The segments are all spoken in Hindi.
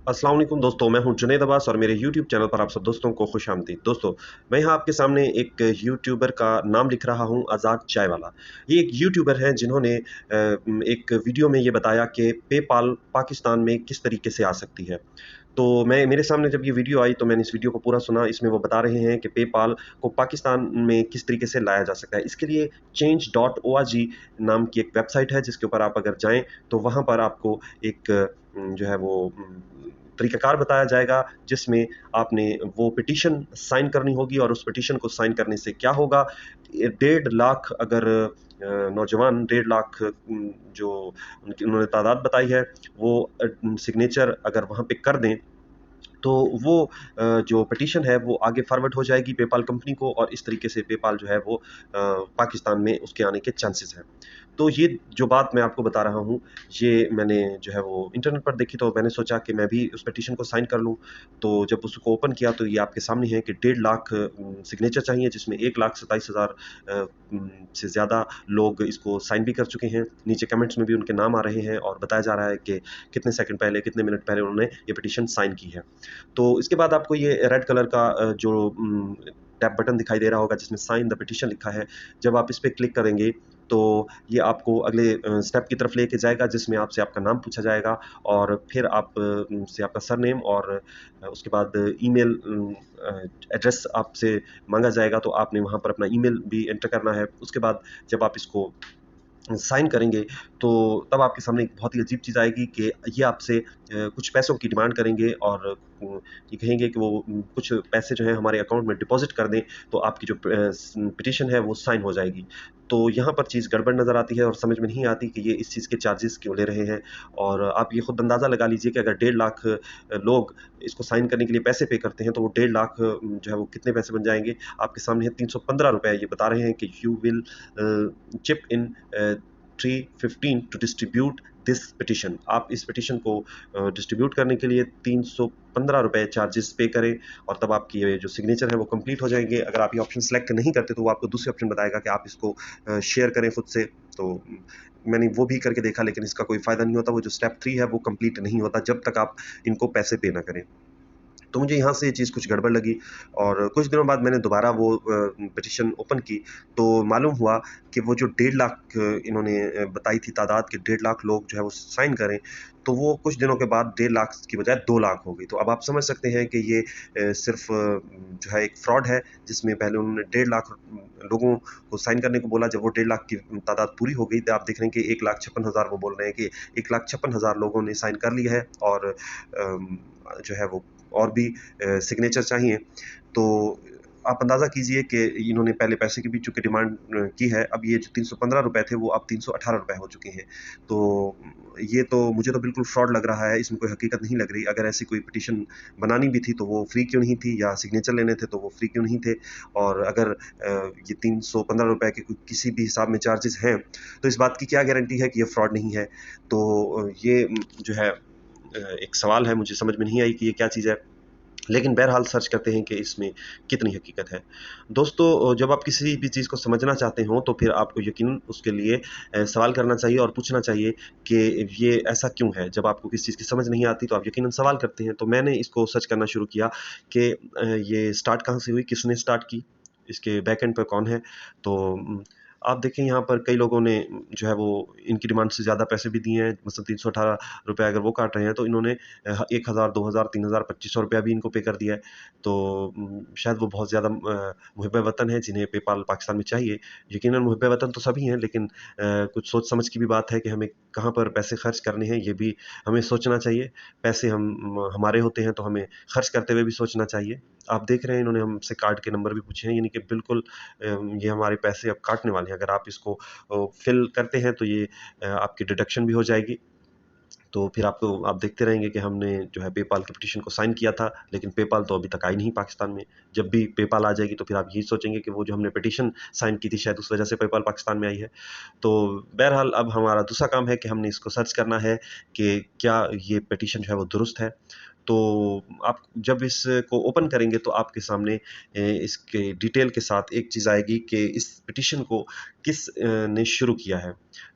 अस्सलाम वालेकुम दोस्तों, मैं हूं जुनैद अब्बास और मेरे यूट्यूब चैनल पर आप सब दोस्तों को खुशामदीद। दोस्तों, मैं यहाँ आपके सामने एक यूट्यूबर का नाम लिख रहा हूं, आज़ाद चाय वाला। ये एक यूट्यूबर हैं जिन्होंने एक वीडियो में ये बताया कि पेपाल पाकिस्तान में किस तरीके से आ सकती है। तो मैं मेरे सामने जब ये वीडियो आई तो मैंने इस वीडियो को पूरा सुना। इसमें वो बता रहे हैं कि पेपाल को पाकिस्तान में किस तरीके से लाया जा सकता है। इसके लिए change.org नाम की एक वेबसाइट है जिसके ऊपर आप अगर जाएँ तो वहाँ पर आपको एक जो है वो तरीक़ाकार बताया जाएगा जिसमें आपने वो पिटीशन साइन करनी होगी और उस पिटीशन को साइन करने से क्या होगा, 1.5 लाख अगर नौजवान 1.5 लाख जो उन्होंने तादाद बताई है वो सिग्नेचर अगर वहाँ पे कर दें तो वो जो पिटीशन है वो आगे फॉरवर्ड हो जाएगी पेपाल कंपनी को और इस तरीके से पेपाल जो है वो पाकिस्तान में उसके आने के चांसेस हैं। तो ये जो बात मैं आपको बता रहा हूँ, ये मैंने जो है वो इंटरनेट पर देखी तो मैंने सोचा कि मैं भी उस पिटीशन को साइन कर लूँ। तो जब उसको ओपन किया तो ये आपके सामने है कि 1.5 लाख सिग्नेचर चाहिए जिसमें 1,27,000 से ज़्यादा लोग इसको साइन भी कर चुके हैं। नीचे कमेंट्स में भी उनके नाम आ रहे हैं और बताया जा रहा है कि कितने सेकंड पहले, कितने मिनट पहले उन्होंने ये पिटीशन साइन की है। तो इसके बाद आपको ये रेड कलर का जो टैब बटन दिखाई दे रहा होगा जिसमें साइन द पिटीशन लिखा है। जब आप इस पे क्लिक करेंगे तो ये आपको अगले स्टेप की तरफ लेके जाएगा जिसमें आपसे आपका नाम पूछा जाएगा और फिर आप से आपका सरनेम और उसके बाद ईमेल एड्रेस आपसे माँगा जाएगा तो आपने वहाँ पर अपना ईमेल भी एंटर करना है। उसके बाद जब आप इसको साइन करेंगे तो तब आपके सामने एक बहुत ही अजीब चीज़ आएगी कि ये आपसे कुछ पैसों की डिमांड करेंगे और ये कहेंगे कि वो कुछ पैसे जो हैं हमारे अकाउंट में डिपॉज़िट कर दें तो आपकी जो पिटीशन है वो साइन हो जाएगी। तो यहाँ पर चीज़ गड़बड़ नज़र आती है और समझ में नहीं आती कि ये इस चीज़ के चार्जेस क्यों ले रहे हैं और आप ये खुद अंदाज़ा लगा लीजिए कि अगर 1.5 लाख लोग इसको साइन करने के लिए पैसे पे करते हैं तो वो 1.5 लाख जो है वो कितने पैसे बन जाएँगे। आपके सामने है ₹315 ये बता रहे हैं कि you will chip in 315 to distribute this petition. आप इस पिटीशन को डिस्ट्रीब्यूट करने के लिए ₹315 चार्जेस पे करें और तब आपकी ये जो सिग्नेचर है वो कंप्लीट हो जाएंगे। अगर आप ये ऑप्शन सेलेक्ट नहीं करते तो वो आपको दूसरे ऑप्शन बताएगा कि आप इसको शेयर करें खुद से। तो मैंने वो भी करके देखा लेकिन इसका कोई फ़ायदा नहीं होता। वो जो स्टेप 3 है वो कंप्लीट नहीं होता जब तक आप इनको पैसे पे ना करें। तो मुझे यहाँ से ये चीज़ कुछ गड़बड़ लगी और कुछ दिनों बाद मैंने दोबारा वो पिटीशन ओपन की तो मालूम हुआ कि वो जो 1.5 लाख इन्होंने बताई थी तादाद कि 1.5 लाख लोग जो है वो साइन करें, तो वो कुछ दिनों के बाद 1.5 लाख की बजाय 2 लाख हो गई। तो अब आप समझ सकते हैं कि ये सिर्फ़ जो है एक फ्रॉड है जिसमें पहले उन्होंने 1.5 लाख लोगों को साइन करने को बोला, जब वो 1.5 लाख की तादाद पूरी हो गई तो आप देख रहे हैं कि 1,56,000 वो बोल रहे हैं कि 1,56,000 लोगों ने साइन कर लिया है और जो है वो और भी सिग्नेचर चाहिए। तो आप अंदाज़ा कीजिए कि इन्होंने पहले पैसे की भी चूँकि डिमांड की है, अब ये जो ₹315 थे वो अब ₹318 हो चुके हैं। तो ये तो मुझे तो बिल्कुल फ्रॉड लग रहा है, इसमें कोई हकीकत नहीं लग रही। अगर ऐसी कोई पिटीशन बनानी भी थी तो वो फ्री क्यों नहीं थी या सिग्नेचर लेने थे तो वो फ्री क्यों नहीं थे? और अगर ये ₹315 के किसी भी हिसाब में चार्जेज़ हैं, तो इस बात की क्या गारंटी है कि ये फ्रॉड नहीं है? तो ये जो है एक सवाल है, मुझे समझ में नहीं आई कि ये क्या चीज़ है। लेकिन बहरहाल सर्च करते हैं कि इसमें कितनी हकीकत है। दोस्तों, जब आप किसी भी चीज़ को समझना चाहते हों तो फिर आपको यकीनन उसके लिए सवाल करना चाहिए और पूछना चाहिए कि ये ऐसा क्यों है? जब आपको किसी चीज़ की समझ नहीं आती तो आप यकीनन सवाल करते हैं। तो मैंने इसको सर्च करना शुरू किया कि ये स्टार्ट कहाँ से हुई? किसने स्टार्ट की? इसके बैक एंड पे कौन है? तो आप देखें यहाँ पर कई लोगों ने जो है वो इनकी डिमांड से ज़्यादा पैसे भी दिए हैं। मतलब ₹318 अगर वो काट रहे हैं तो इन्होंने 1,000, 2,000, 3,000, ₹2,500 भी इनको पे कर दिया है। तो शायद वो बहुत ज़्यादा मुहिब्बे वतन हैं जिन्हें पेपाल पाकिस्तान में चाहिए। यकीनन मुहिब्बे वतन तो सभी हैं लेकिन कुछ सोच समझ की भी बात है कि हमें कहाँ पर पैसे खर्च करने हैं ये भी हमें सोचना चाहिए। पैसे हमारे होते हैं तो हमें खर्च करते हुए भी सोचना चाहिए। आप देख रहे हैं इन्होंने हमसे कार्ड के नंबर भी पूछे हैं यानी कि बिल्कुल ये हमारे पैसे अब काटने वाले हैं। अगर आप इसको फिल करते हैं तो ये आपकी डिडक्शन भी हो जाएगी। तो फिर आपको आप देखते रहेंगे कि हमने जो है पेपाल की पिटीशन को साइन किया था, लेकिन पेपाल तो अभी तक आई नहीं पाकिस्तान में। जब भी पेपाल आ जाएगी तो फिर आप यही सोचेंगे कि वो जो हमने पिटीशन साइन की थी शायद उस वजह से पेपाल पाकिस्तान में आई है। तो बहरहाल अब हमारा दूसरा काम है कि हमने इसको सर्च करना है कि क्या ये पिटीशन जो है वो दुरुस्त है। तो आप जब इसको ओपन करेंगे तो आपके सामने इसके डिटेल के साथ एक चीज़ आएगी कि इस पिटीशन को किस ने शुरू किया है।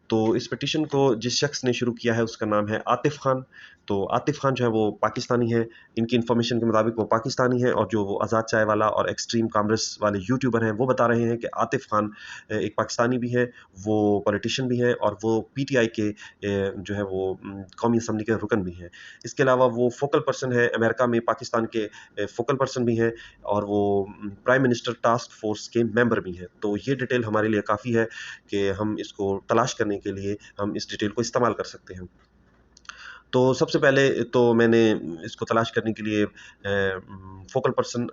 तो इस पिटीशन को जिस शख्स ने शुरू किया है उसका नाम है आतिफ़ खान। तो आतिफ खान जो है वो पाकिस्तानी है, इनकी इन्फॉर्मेशन के मुताबिक वो पाकिस्तानी है, और जो वो आज़ाद चाय वाला और एक्सट्रीम कामर्स वाले यूट्यूबर हैं वो बता रहे हैं कि आतिफ खान एक पाकिस्तानी भी है, वो पॉलिटिशियन भी है, और वो पीटीआई के जो है वो कौमी असम्बली के रुकन भी हैं। इसके अलावा वो फोकल पर्सन है अमेरिका में, पाकिस्तान के फोकल पर्सन भी हैं, और वो प्राइम मिनिस्टर टास्क फोर्स के मेंबर भी हैं। तो ये डिटेल हमारे लिए काफ़ी है कि हम इसको तलाश करने के लिए हम इस डिटेल को इस्तेमाल कर सकते हैं। तो सबसे पहले तो मैंने इसको तलाश करने के लिए focal person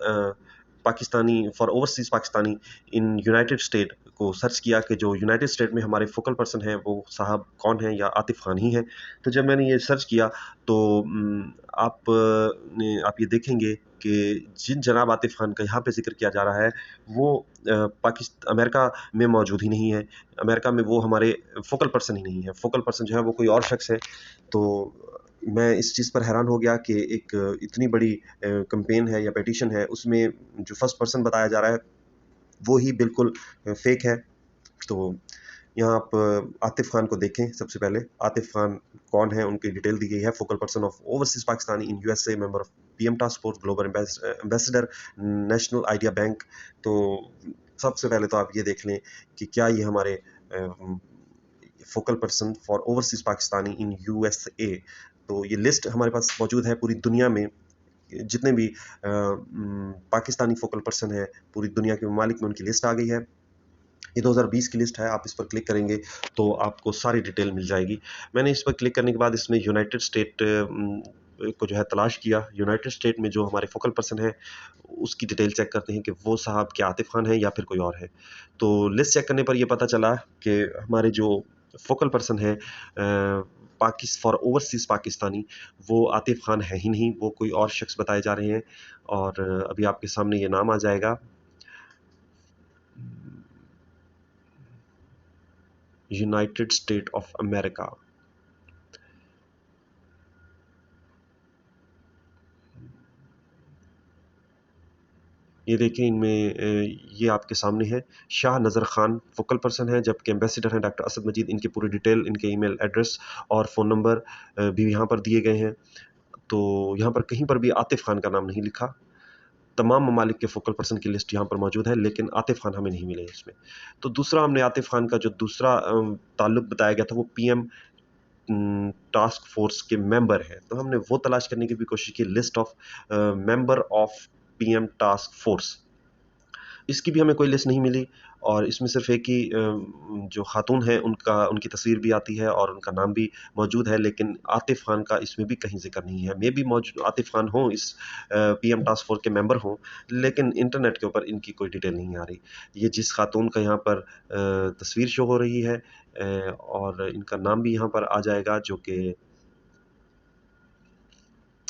Pakistani for overseas Pakistani in United state को सर्च किया कि जो यूनाइटेड स्टेट में हमारे फोकल पर्सन हैं वो साहब कौन हैं, या आतिफ खान ही हैं। तो जब मैंने ये सर्च किया तो आप ये देखेंगे कि जिन जनाब आतिफ खान का यहाँ पे ज़िक्र किया जा रहा है वो अमेरिका में मौजूद ही नहीं है। अमेरिका में वो हमारे फोकल पर्सन ही नहीं है। फोकल पर्सन जो है वो कोई और शख्स है। तो मैं इस चीज़ पर हैरान हो गया कि एक इतनी बड़ी कैंपेन है या पिटीशन है, उसमें जो फर्स्ट पर्सन बताया जा रहा है वो ही बिल्कुल फेक है। तो यहाँ आप आतिफ खान को देखें। सबसे पहले आतिफ खान कौन है, उनकी डिटेल दी गई है। Focal person of overseas Pakistani in USA, member of PM task force, global ambassador, national idea bank. तो सबसे पहले तो आप ये देख लें कि क्या ये हमारे focal person for overseas Pakistani in USA. तो ये लिस्ट हमारे पास मौजूद है पूरी दुनिया में, जितने भी पाकिस्तानी फोकल पर्सन है पूरी दुनिया के ममालिक में उनकी लिस्ट आ गई है। ये 2020 की लिस्ट है। आप इस पर क्लिक करेंगे तो आपको सारी डिटेल मिल जाएगी। मैंने इस पर क्लिक करने के बाद इसमें यूनाइटेड स्टेट को जो है तलाश किया। यूनाइटेड स्टेट में जो हमारे फोकल पर्सन है उसकी डिटेल चेक करते हैं कि वो साहब क्या आतिफ खान है या फिर कोई और है। तो लिस्ट चेक करने पर यह पता चला कि हमारे जो फोकल पर्सन है फॉर ओवरसीज पाकिस्तानी, वो आतिफ खान है ही नहीं, वो कोई और शख्स बताए जा रहे हैं। और अभी आपके सामने ये नाम आ जाएगा, यूनाइटेड स्टेट ऑफ अमेरिका। ये देखिए इनमें ये आपके सामने है। शाह नज़र खान फोकल पर्सन है, जबकि एम्बेसडर हैं डॉक्टर असद मजीद। इनकी पूरी डिटेल, इनके ईमेल एड्रेस और फ़ोन नंबर भी यहाँ पर दिए गए हैं। तो यहाँ पर कहीं पर भी आतिफ खान का नाम नहीं लिखा। तमाम ममालिक के फोकल पर्सन की लिस्ट यहाँ पर मौजूद है, लेकिन आतिफ खान हमें नहीं मिले इसमें। तो दूसरा हमने आतिफ खान का जो दूसरा ताल्लुक बताया गया था वो पीएम टास्क फोर्स के मेंबर है। तो हमने वो तलाश करने की भी कोशिश की, list of member of PM task force. इसकी भी हमें कोई लिस्ट नहीं मिली, और इसमें सिर्फ एक ही जो खातून है उनकी तस्वीर भी आती है और उनका नाम भी मौजूद है, लेकिन आतिफ खान का इसमें भी कहीं जिक्र नहीं है। मे बी मौजूद आतिफ खान हों, इस पीएम टास्क फोर्स के मेंबर हों, लेकिन इंटरनेट के ऊपर इनकी कोई डिटेल नहीं आ रही। ये जिस खातून का यहाँ पर तस्वीर शो हो रही है और इनका नाम भी यहाँ पर आ जाएगा, जो कि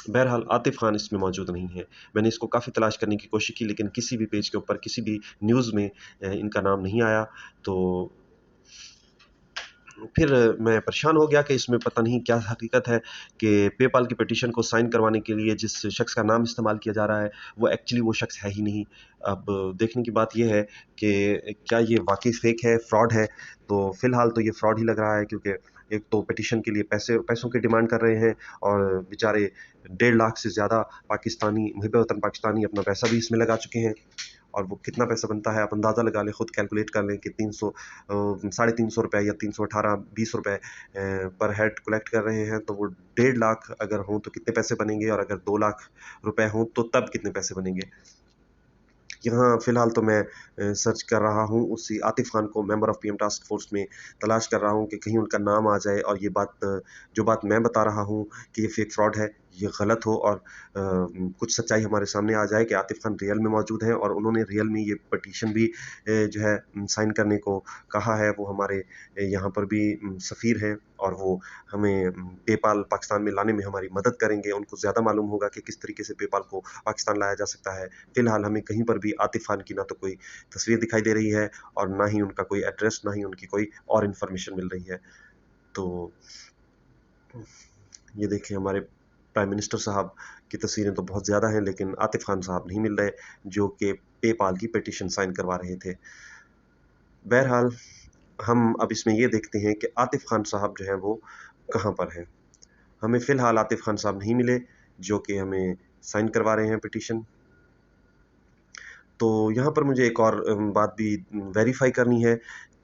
बहरहाल आतिफ खान इसमें मौजूद नहीं है। मैंने इसको काफ़ी तलाश करने की कोशिश की, लेकिन किसी भी पेज के ऊपर, किसी भी न्यूज़ में इनका नाम नहीं आया। तो फिर मैं परेशान हो गया कि इसमें पता नहीं क्या हकीकत है कि पेपाल की पिटीशन को साइन करवाने के लिए जिस शख्स का नाम इस्तेमाल किया जा रहा है वो एक्चुअली वो शख्स है ही नहीं। अब देखने की बात ये है कि क्या ये वाकई फ़ेक है, फ्रॉड है। तो फ़िलहाल तो ये फ्रॉड ही लग रहा है, क्योंकि एक तो पिटीशन के लिए पैसों की डिमांड कर रहे हैं, और बेचारे 1.5 लाख से ज़्यादा पाकिस्तानी मुहिब वतन पाकिस्तानी अपना पैसा भी इसमें लगा चुके हैं। और वो कितना पैसा बनता है आप अंदाज़ा लगा लें, खुद कैलकुलेट कर लें कि 300 ₹350 या 318-20 पर हेड कलेक्ट कर रहे हैं। तो वो 1.5 लाख अगर हों तो कितने पैसे बनेंगे, और अगर 2 लाख रुपए हों तो तब कितने पैसे बनेंगे। यहाँ फ़िलहाल तो मैं सर्च कर रहा हूँ उसी आतिफ खान को member of PM task force में तलाश कर रहा हूँ कि कहीं उनका नाम आ जाए, और ये बात जो बात मैं बता रहा हूँ कि ये फेक फ्रॉड है, ये गलत हो, और कुछ सच्चाई हमारे सामने आ जाए कि आतिफ खान रियल में मौजूद हैं, और उन्होंने रियल में ये पिटीशन भी जो है साइन करने को कहा है। वो हमारे यहाँ पर भी सफ़ीर हैं, और वो हमें पेपाल पाकिस्तान में लाने में हमारी मदद करेंगे। उनको ज़्यादा मालूम होगा कि किस तरीके से पेपाल को पाकिस्तान लाया जा सकता है। फ़िलहाल हमें कहीं पर भी आतिफ खान की ना तो कोई तस्वीर दिखाई दे रही है, और ना ही उनका कोई एड्रेस, ना ही उनकी कोई और इन्फॉर्मेशन मिल रही है। तो ये देखिए हमारे प्राइम मिनिस्टर साहब की तस्वीरें तो बहुत ज़्यादा हैं, लेकिन आतिफ खान साहब नहीं मिल रहे, जो कि पेपाल की पिटीशन साइन करवा रहे थे। बहरहाल हम अब इसमें ये देखते हैं कि आतिफ खान साहब जो हैं वो कहाँ पर हैं। हमें फ़िलहाल आतिफ़ खान साहब नहीं मिले, जो कि हमें साइन करवा रहे हैं पिटीशन। तो यहाँ पर मुझे एक और बात भी वेरीफ़ाई करनी है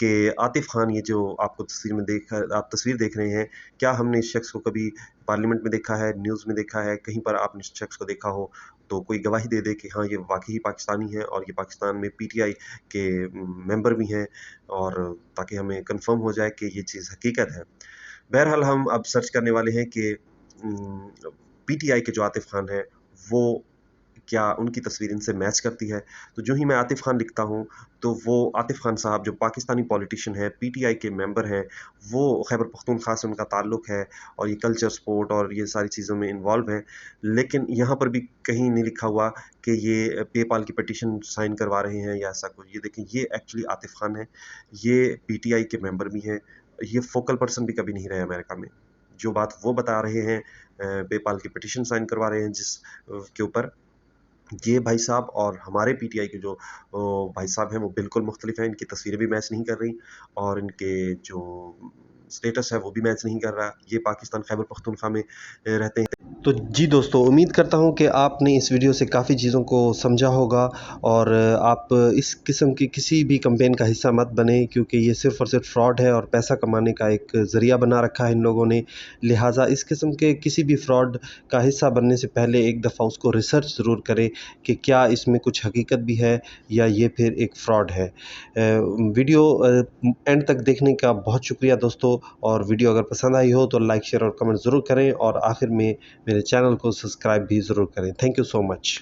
कि आतिफ़ खान, ये जो आपको आप तस्वीर देख रहे हैं, क्या हमने इस शख्स को कभी पार्लियामेंट में देखा है, न्यूज़ में देखा है, कहीं पर आपने इस शख्स को देखा हो, तो कोई गवाही दे दे कि हाँ, ये वाक़ई ही पाकिस्तानी है और ये पाकिस्तान में पीटीआई के मेंबर भी हैं, और ताकि हमें कन्फ़र्म हो जाए कि ये चीज़ हकीकत है। बहरहाल हम अब सर्च करने वाले हैं कि पीटीआई के जो आतिफ़ खान हैं, वो क्या उनकी तस्वीर इनसे मैच करती है। तो जो ही मैं आतिफ़ खान लिखता हूँ, तो वो आतिफ़ खान साहब जो पाकिस्तानी पॉलिटिशियन हैं, पीटीआई के मेंबर हैं, वो खैबर पख्तूनख्वा से उनका ताल्लुक़ है और ये कल्चर, स्पोर्ट और ये सारी चीज़ों में इन्वॉल्व हैं। लेकिन यहाँ पर भी कहीं नहीं लिखा हुआ कि ये पेपाल की पिटीशन साइन करवा रहे हैं या ऐसा कुछ। ये देखें, ये एक्चुअली आतिफ़ खान है, ये पीटीआई के मेंबर भी हैं, ये फ़ोकल पर्सन भी कभी नहीं रहे अमेरिका में। जो बात वो बता रहे हैं, पेपाल की पिटीशन साइन करवा रहे हैं के ऊपर, ये भाई साहब और हमारे पीटीआई के जो भाई साहब हैं, वो बिल्कुल मुख्तलिफ हैं। इनकी तस्वीरें भी मैच नहीं कर रही और इनके जो स्टेटस है वो भी मैच नहीं कर रहा। ये पाकिस्तान खैबर पख्तूनख्वा में रहते हैं। तो जी दोस्तों, उम्मीद करता हूँ कि आपने इस वीडियो से काफ़ी चीज़ों को समझा होगा और आप इस किस्म की किसी भी कैंपेन का हिस्सा मत बने, क्योंकि ये सिर्फ़ और सिर्फ फ्रॉड है और पैसा कमाने का एक ज़रिया बना रखा है इन लोगों ने। लिहाजा इस किस्म के किसी भी फ्रॉड का हिस्सा बनने से पहले एक दफ़ा उसको रिसर्च ज़रूर करें कि क्या इसमें कुछ हकीकत भी है या ये फिर एक फ्रॉड है। वीडियो एंड तक देखने का बहुत शुक्रिया दोस्तों, और वीडियो अगर पसंद आई हो तो लाइक, शेयर और कमेंट ज़रूर करें, और आखिर में मेरे चैनल को सब्सक्राइब भी ज़रूर करें। Thank you so much.